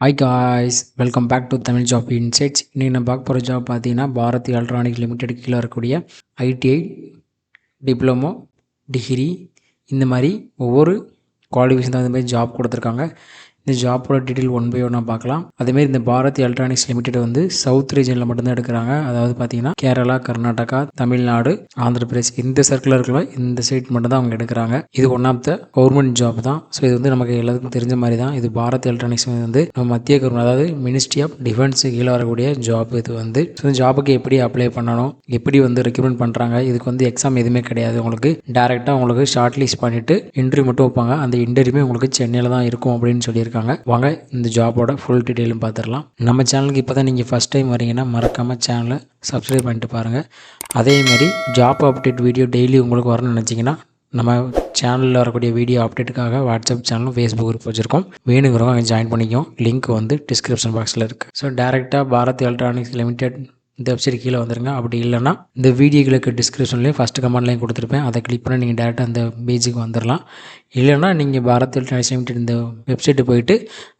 Hi guys, welcome back to Tamil job insights. இன்றைக்கி நான் பார்க்க போகிற ஜாப் பார்த்தீங்கன்னா பாரதி எலக்ட்ரானிக்ஸ் லிமிடெட் கீழே இருக்கக்கூடிய ஐடிஐ, டிப்ளமோ, டிகிரி இந்த மாதிரி ஒவ்வொரு குவாலிஃபிகேஷன் தகுந்த மாதிரி ஜாப் கொடுத்துருக்காங்க. இந்த ஜாப்போட டீட்டெயில் ஒன் பை ஒன்னாக பார்க்கலாம். அதேமாரி இந்த பாரதி எலக்ட்ரானிக்ஸ் லிமிடெட் வந்து சவுத் ரீஜனில் மட்டும்தான் எடுக்கிறாங்க. அதாவது பார்த்தீங்கன்னா கேரளா, கர்நாடகா, தமிழ்நாடு, ஆந்திர பிரதேஷ் இந்த சர்க்கிளில் இருக்கிற இந்த சைட் மட்டும் தான் அவங்க எடுக்கிறாங்க. இது one of the government job தான். ஸோ இது வந்து நமக்கு எல்லாத்துக்கும் தெரிஞ்ச மாதிரி தான். இது பாரத் எலக்ட்ரானிக்ஸ் வந்து நம்ம மத்திய கவர்மெண்ட், அதாவது மினிஸ்ட்ரி ஆஃப் டிஃபென்ஸ் கீழே வரக்கூடிய ஜாப். இது வந்து இந்த ஜாபுக்கு எப்படி அப்ளை பண்ணணும், எப்படி வந்து ரெக்ரூட்மெண்ட் பண்ணுறாங்க, இதுக்கு வந்து எக்ஸாம் எதுவுமே கிடையாது. உங்களுக்கு டேரெக்டாக உங்களுக்கு ஷார்ட் லிஸ்ட் பண்ணிவிட்டு இன்டர்வியூ மட்டும் வைப்பாங்க. அந்த இன்டர்வியூமே உங்களுக்கு சென்னையில் தான் இருக்கும் அப்படின்னு சொல்லியிருக்காங்க. வாங்க இந்த ஜாபோட ஃபுல் டீட்டெயிலும் பார்த்துடலாம். நம்ம சேனலுக்கு இப்போ தான் நீங்கள் ஃபஸ்ட் டைம் வரீங்கன்னா மறக்காமல் சேனலை சப்ஸ்கிரைப் பண்ணிட்டு பாருங்கள். அதேமாதிரி ஜாப் அப்டேட் வீடியோ டெய்லி உங்களுக்கு வரணும்னு நினச்சிங்கன்னா நம்ம சேனலில் வரக்கூடிய வீடியோ அப்டேட்டுக்காக வாட்ஸ்அப் சேனலும் ஃபேஸ்புக் குரூப் வச்சுருக்கோம். வேணுங்கிறவங்க அங்கே ஜாயின் பண்ணிக்கோம். லிங்க் வந்து டிஸ்கிரிப்ஷன் பாக்ஸில் இருக்குது. ஸோ டேரெக்டாக பாரத் எலக்ட்ரானிக்ஸ் லிமிடெட் இந்த வெப்சைட் கீழே வந்துருங்க. அப்படி இல்லைனா இந்த வீடியோகளுக்கு டிஸ்கிரிப்ஷன்லேயும் ஃபஸ்ட்டு கமெண்ட்லேயும் கொடுத்துருப்பேன். அதை கிளிக் பண்ணி நீங்கள் டேரெக்டாக அந்த பேஜுக்கு வந்துடலாம். இல்லைனா நீங்கள் பாரத் எலக்ட்ரானிக்ஸ் லிமிடெட் இந்த வெப்சைட்டு போயிட்டு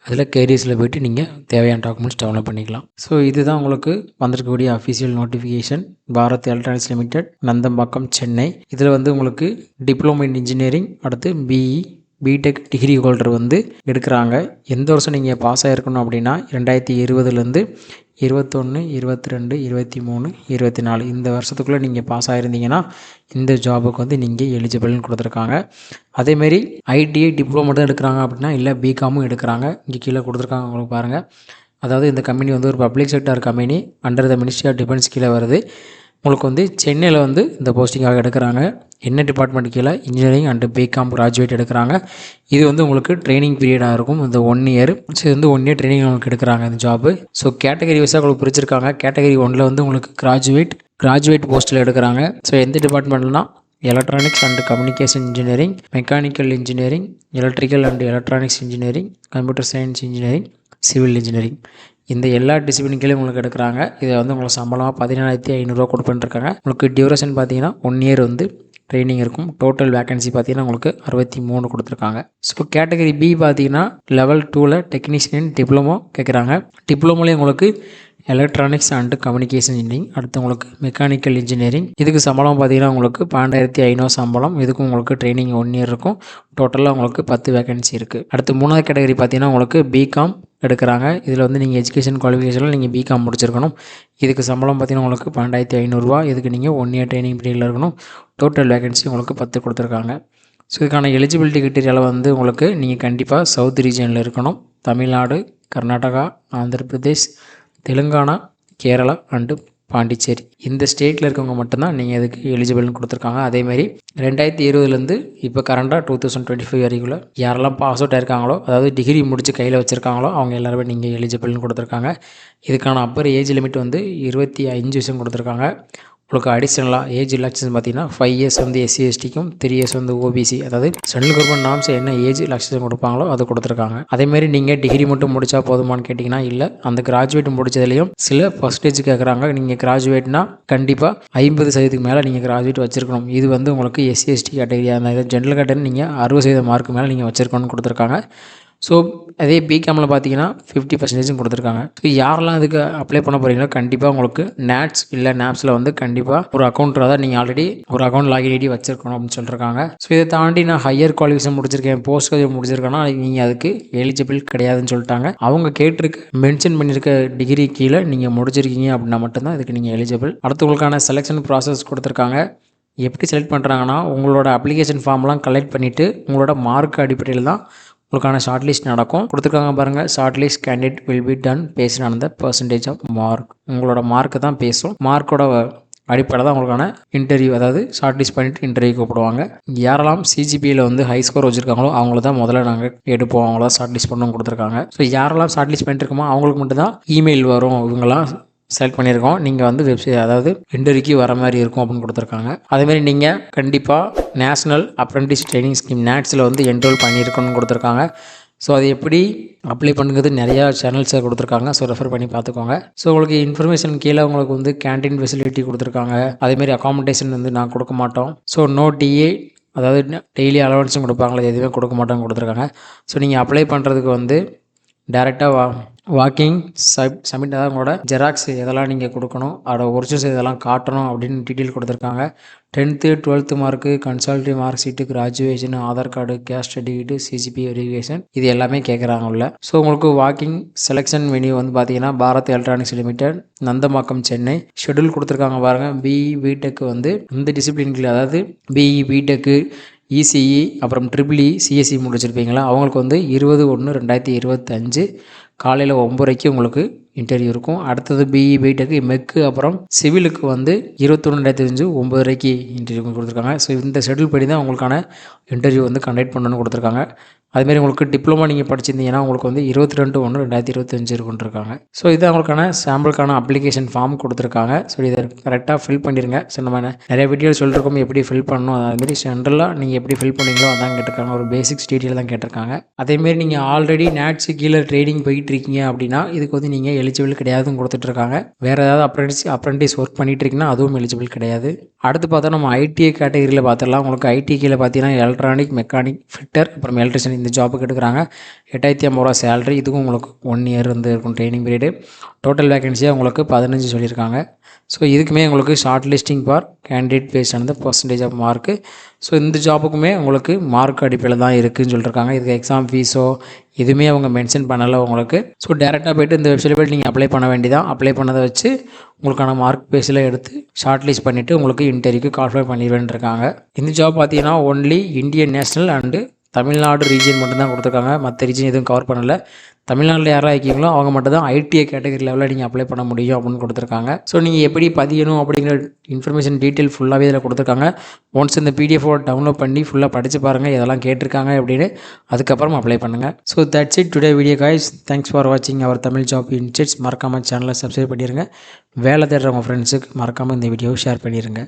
அதில் கேரியர்ஸில் போய்ட்டு நீங்கள் தேவையான டாக்குமெண்ட்ஸ் டவுன்லோட் பண்ணிக்கலாம். ஸோ இதுதான் உங்களுக்கு வந்திருக்கக்கூடிய official notification. Bharat electronics limited, Nandambakkam, Chennai. இதில் வந்து உங்களுக்கு டிப்ளமோ இன் இன்ஜினியரிங், அடுத்து பிஇ, பிடெக் டிகிரி ஹோல்டர் வந்து எடுக்கிறாங்க. எந்த வருஷம் நீங்கள் பாஸ் ஆகிருக்கணும் அப்படின்னா 2020 21, 22, 23, 24 இந்த வருஷத்துக்குள்ளே நீங்கள் பாஸ் ஆகிருந்தீங்கன்னா இந்த ஜாபுக்கு வந்து நீங்கள் எலிஜிபிள்னு கொடுத்துருக்காங்க. அதேமாரி ஐடிஐ, டிப்ளமோ தான் எடுக்கிறாங்க அப்படின்னா இல்லை பிகாமும் எடுக்கிறாங்க. இங்கே கீழே கொடுத்துருக்காங்க உங்களுக்கு பாருங்கள். அதாவது இந்த கம்பெனி வந்து ஒரு public sector company, under the ministry of defence கீழே வருது. உங்களுக்கு வந்து சென்னையில் வந்து இந்த போஸ்டிங்காக எடுக்கிறாங்க. என்ன டிபார்ட்மெண்ட் கீழே இன்ஜினியரிங் அண்டு பிகாம் கிராஜுவேட் எடுக்கிறாங்க. இது வந்து உங்களுக்கு ட்ரைனிங் பீரியடாக இருக்கும், இந்த 1 இயர். ஸோ இது வந்து 1 இயர் ட்ரைனிங் உங்களுக்கு எடுக்கிறாங்க இந்த ஜாப்பு. ஸோ கேட்டகரி வைஸாக உங்களுக்கு பிரிச்சிருக்காங்க. கேட்டகரி 1ல் வந்து உங்களுக்கு கிராஜுவேட் போஸ்ட்டில் எடுக்கிறாங்க. ஸோ எந்த டிபார்ட்மெண்ட்னா electronics and communication engineering, mechanical engineering, electrical and electronics engineering, computer science engineering, civil engineering இந்த எல்லா டிசிப்ளின்களையும் உங்களுக்கு எடுக்கிறாங்க. இதை வந்து உங்களுக்கு சம்பளமாக 17,500 கொடுப்பேன்ருக்காங்க. உங்களுக்கு டியூரேஷன் பார்த்தீங்கன்னா 1 இயர் வந்து ட்ரைனிங் இருக்கும். டோட்டல் வேகன்சி பார்த்தீங்கன்னா உங்களுக்கு 63 கொடுத்துருக்காங்க. ஸோ கேட்டகரி பி பார்த்தீங்கன்னா லெவல் 2ல் டெக்னீஷியன் டிப்ளமோ கேட்குறாங்க. டிப்ளமோலேயே உங்களுக்கு எலக்ட்ரானிக்ஸ் அண்டு கம்யூனிகேஷன் இன்ஜினியரிங், அடுத்து உங்களுக்கு மெக்கானிக்கல் இன்ஜினியரிங். இதுக்கு சம்பளம் பார்த்தீங்கன்னா உங்களுக்கு 12,500 சம்பளம். இதுக்கும் உங்களுக்கு ட்ரைனிங் 1 இயர் இருக்கும். டோட்டலாக உங்களுக்கு 10 வேகன்சி இருக்குது. அடுத்து 3வது கேட்டகரி பார்த்தீங்கன்னா உங்களுக்கு பிகாம் எடுக்கிறாங்க. இதில் வந்து நீங்கள் எஜுகேஷன் குவாலிஃபிகேஷனில் நீங்கள் பிகாம் முடிச்சிருக்கணும். இதுக்கு சம்பளம் பார்த்தீங்கன்னா உங்களுக்கு 12,500. இதுக்கு நீங்கள் 1 இயர் ட்ரைனிங் பீரியடில் இருக்கணும். டோட்டல் வேகன்சி உங்களுக்கு 10 கொடுத்துருக்காங்க. ஸோ இதுக்கான எலிஜிபிலிட்டி கிட்டேரியாவில் வந்து உங்களுக்கு நீங்கள் கண்டிப்பாக சவுத் ரீஜனில் இருக்கணும். தமிழ்நாடு, கர்நாடகா, ஆந்திர பிரதேஷ், தெலுங்கானா, கேரளா அண்டு பாண்டிச்சேரி இந்த ஸ்டேட்டில் இருக்கவங்க மட்டும்தான் நீங்கள் இதுக்கு எலிஜிபிள்னு கொடுத்துருக்காங்க. அதேமாதிரி 2020 இப்போ கரண்டாக 2025 வரைக்குள்ள யாரெல்லாம் பாஸ் அவுட் ஆயிருக்காங்களோ, அதாவது டிகிரி முடித்து கையில் வச்சுருக்காங்களோ அவங்க எல்லாருமே நீங்கள் எலிஜிபிள்னு கொடுத்துருக்காங்க. இதுக்கான அப்பர் ஏஜ் லிமிட் வந்து 25 வருஷம் கொடுத்துருக்காங்க. உங்களுக்கு அடிஷ்னலாக ஏஜ் ரிலாக்ஸேஷன் பார்த்தீங்கன்னா 5 இயர்ஸ் வந்து எஸ்சி எஸ்டிக்கும், 3 இயர்ஸ் வந்து ஓபிசி, அதாவது சென்ட்ரல் கவர்மெண்ட் நார்ம்ஸ் என்ன ஏஜ் ரிலாக்ஸேஷன் கொடுப்பாங்களோ அது கொடுத்துருக்காங்க. அதேமாதிரி நீங்கள் டிகிரி மட்டும் முடித்தா போதுமானு கேட்டிங்கன்னா இல்லை, அந்த கிராஜுவேட் முடித்ததுலேயும் சில பர்சன்டேஜ் கேட்குறாங்க. நீங்கள் கிராஜுவேட்னா கண்டிப்பாக 50% மேலே நீங்கள் கிராஜுவேட் வச்சுருக்கணும். இது வந்து உங்களுக்கு எஸ்சி எஸ்டி கேட்டகரியாக இருந்தால், ஜென்ரல் கேட்டகரி நீங்கள் 60% மார்க்கு மேலே நீங்கள் வச்சுருக்கணும்னு கொடுத்துருக்காங்க. ஸோ அதே பிகாமில் பார்த்தீங்கன்னா 50% கொடுத்துருக்காங்க. ஸோ யாரெல்லாம் இதுக்கு அப்ளை பண்ண போகிறீங்களோ கண்டிப்பாக உங்களுக்கு நேட்ஸ் இல்லை நேப்ஸில் வந்து கண்டிப்பாக ஒரு அக்கௌண்ட், அதாவது நீங்கள் ஆல்ரெடி ஒரு அக்கௌண்ட் லாகின் ஐடி வச்சிருக்கணும் அப்படின்னு சொல்லியிருக்காங்க. ஸோ இதை தாண்டி நான் ஹையர் குவாலிஃபிகேஷன் முடிச்சிருக்கேன், போஸ்ட் கிராஜுவேட் முடிச்சிருக்கேன்னா நீங்கள் அதுக்கு எலிஜிபிள் கிடையாதுன்னு சொல்லிட்டாங்க. அவங்க கேட்டிருக்க மென்ஷன் பண்ணியிருக்க டிகிரி கீழே நீங்கள் முடிச்சிருக்கீங்க அப்படின்னா மட்டும்தான் இதுக்கு நீங்கள் எலிஜிபிள். அடுத்து உங்களுக்கான செலெக்ஷன் ப்ராசஸ் கொடுத்துருக்காங்க. எப்படி செலக்ட் பண்ணுறாங்கன்னா உங்களோட அப்ளிகேஷன் ஃபார்ம்லாம் கலெக்ட் பண்ணிவிட்டு உங்களோட மார்க் அடிப்படையில் தான் உங்களுக்கான ஷார்ட் லிஸ்ட் நடக்கும். கொடுத்துருக்காங்க பாருங்கள், short list candidate will be done based on the percentage of mark. உங்களோட மார்க்கு தான் பேசும். மார்க்கோட அடிப்படையில் தான் உங்களுக்கான இன்டர்வியூ, அதாவது ஷார்ட் லிஸ்ட் பண்ணிவிட்டு இன்டர்வியூ கூப்பிடுவாங்க. யாரெல்லாம் சிஜிபியில் வந்து ஹை ஸ்கோர் வச்சுருக்காங்களோ அவங்கள தான் முதல்ல நாங்கள் எடுப்போம், அவங்கள தான் ஷார்ட் லிஸ்ட் பண்ணணும் கொடுத்துருக்காங்க. ஸோ யாரெல்லாம் ஷார்ட் லிஸ்ட் பண்ணிட்டுருக்கோமோ அவங்களுக்கு மட்டும் தான் இமெயில் வரும், இவங்கெல்லாம் செலக்ட் பண்ணியிருக்கோம், நீங்கள் வந்து வெப்சைட், அதாவது இன்டர்வியூக்கு வர மாதிரி இருக்கும் அப்படின்னு கொடுத்துருக்காங்க. அதேமாதிரி நீங்கள் கண்டிப்பாக நேஷ்னல் அப்ரெண்டிஸ் ட்ரைனிங் ஸ்கீம் நேட்ஸில் வந்து என்ரோல் பண்ணியிருக்கணும்னு கொடுத்துருக்காங்க. ஸோ அது எப்படி அப்ளை பண்ணுறது நிறையா சேனல்ஸை கொடுத்துருக்காங்க. ஸோ ரெஃபர் பண்ணி பார்த்துக்கோங்க. ஸோ உங்களுக்கு இன்ஃபர்மேஷன் கீழே உங்களுக்கு வந்து கேன்டீன் ஃபெசிலிட்டி கொடுத்துருக்காங்க. அதேமாதிரி அகாமடேஷன் வந்து நான் கொடுக்க மாட்டோம். ஸோ நோ டிஏ, அதாவது டெய்லி அலவன்ஸும் கொடுப்பாங்களே, எதுவுமே கொடுக்க மாட்டோம்னு கொடுத்துருக்காங்க. ஸோ நீங்கள் அப்ளை பண்ணுறதுக்கு வந்து டேரெக்டாக வாக்கிங் சப்மிட் அதாவது உங்களோட ஜெராக்ஸ் இதெல்லாம் நீங்கள் கொடுக்கணும், அதோட ஒரிஜினல்ஸ் இதெல்லாம் காட்டணும் அப்படின்னு டீட்டெயில் கொடுத்துருக்காங்க. 10th 12th mark, consolidative mark sheet, graduation, Aadhaar card, caste certificate, CCB verification இது எல்லாமே கேட்குறாங்க உள்ள. ஸோ உங்களுக்கு வாக்கிங் செலெக்ஷன் வென்யூ வந்து பார்த்தீங்கன்னா Bharat electronics limited, Nandambakkam, Chennai. Schedule கொடுத்துருக்காங்க பாருங்கள். பிஇ பிடெக் வந்து இந்த டிசிப்ளின்கள் அதாவது பிஇ பிடெக்கு, இசிஇ அப்புறம் ட்ரிபிள்இ சிஎஸ்சி முடிச்சிருப்பீங்களா அவங்களுக்கு வந்து 20/1/2025 காலையில் 9:30 உங்களுக்கு இன்டர்வியூ இருக்கும். அடுத்தது பிஇ பிடெக்கு மெக்கு அப்புறம் சிவிலுக்கு வந்து 21/2025 9:30 இன்டர்வியூ கொடுத்துருக்காங்க. ஸோ இந்த ஷெட்யூல் படி தான் உங்களுக்கான இன்டர்வியூ வந்து கண்டக்ட் பண்ணணும்னு கொடுத்துருக்காங்க. அதுமாரி உங்களுக்கு டிப்ளமோ நீங்கள் படிச்சிருந்தீங்கன்னா உங்களுக்கு வந்து 22/1/2025 இருக்குன்ட்ருக்காங்க. ஸோ இது அவங்களுக்கான சாம்பிளுக்கான அப்ளிகேஷன் ஃபார்ம் கொடுத்துருக்காங்க. ஸோ இதை கரெக்டாக ஃபில் பண்ணிடுங்க. ஸோ நம்ம நிறைய வீடியோ சொல்லிருக்கோம் எப்படி ஃபில் பண்ணணும், அதுமாரி ஜென்ரலாக நீங்கள் எப்படி ஃபில் பண்ணீங்களோ அதான் கேட்டிருக்காங்க. ஒரு பேசிக்ஸ் டீட்டெயில் தான் கேட்டிருக்காங்க. அதேமாரி நீங்கள் ஆல்ரெடி நேட்ஸு கீழே ட்ரேடிங் போயிட்டுருக்கீங்க அப்படின்னா இதுக்கு வந்து நீங்கள் எலிஜிபிள் கிடையாதுன்னு கொடுத்துட்ருக்காங்க. வேறு ஏதாவது அப்ரெண்டிஸ் ஒர்க் பண்ணிட்டு இருக்கீங்கன்னா அதுவும் எலிஜிபிள் கிடையாது. அடுத்து பார்த்தா நம்ம ஐடிஐ கேட்டகரியில் பார்த்துடலாம். உங்களுக்கு ஐடி கீழே பார்த்தீங்கன்னா எலக்ட்ரானிக், மெக்கானிக், ஃபிட்டர் அப்புறம் எலக்ட்ரிஷியன் இந்த ஜாபுக்கு எடுக்கிறாங்க. 8,550 ரூபா சேலரி. இதுக்கும் உங்களுக்கு 1 இயர் வந்து இருக்கும் ட்ரைனிங் பீரியடு. டோட்டல் வேகன்சியாக உங்களுக்கு 15 சொல்லியிருக்காங்க. ஸோ இதுக்குமே உங்களுக்கு short listing for candidate based on the percentage of mark. So இந்த ஜாபுக்குமே உங்களுக்கு மார்க் அடிப்படையில் தான் இருக்குதுன்னு சொல்லியிருக்காங்க. இதுக்கு எக்ஸாம் ஃபீஸோ எதுவுமே அவங்க மென்ஷன் பண்ணலை உங்களுக்கு. ஸோ டேரெக்டாக போய்ட்டு இந்த வெப்சைட்டில் போய்ட்டு நீங்கள் அப்ளை பண்ண வேண்டியதான். அப்ளை பண்ணதை வச்சு உங்களுக்கான மார்க் பேஸில் எடுத்து ஷார்ட் லிஸ்ட் பண்ணிவிட்டு உங்களுக்கு இன்டர்வியூக்கு கால்ஃபை பண்ணிடுவேன்ருக்காங்க. இந்த ஜாப் பார்த்தீங்கன்னா only Indian national and Tamil Nadu region மட்டும்தான் கொடுத்துருக்காங்க. மற்ற ரீஜன் எதுவும் கவர் பண்ணலை. தமிழ்நாட்டில் யாராக இருக்கீங்களோ அவங்க மட்டும் தான் ஐடிஐ கேட்டகரி லெவலில் நீங்கள் அப்ளை பண்ண முடியும் அப்படின்னு கொடுத்துருக்காங்க. ஸோ நீங்கள் எப்படி பதியணும் அப்படிங்கிற இன்ஃபர்மேஷன் டீட்டெயில் ஃபுல்லாகவே இதில் கொடுத்துருக்காங்க. ஒன்ஸ் இந்த பிடிஎஃபோட டவுன்லோட் பண்ணி ஃபுல்லாக படித்து பாருங்கள் இதெல்லாம் கேட்டிருக்காங்க அப்படின்னு. அதுக்கப்புறம் அப்ளை பண்ணுங்கள். So that's it today video guys. Thanks for வாட்சிங் அவர் தமிழ் ஜாப் இன்சைட்ஸ். மறக்காமல் சேனலை சப்ஸ்கிரைப் பண்ணிடுங்க. வேலை தேடுறவங்க ஃப்ரெண்ட்ஸுக்கு மறக்காமல் இந்த வீடியோவை ஷேர் பண்ணிடுங்க.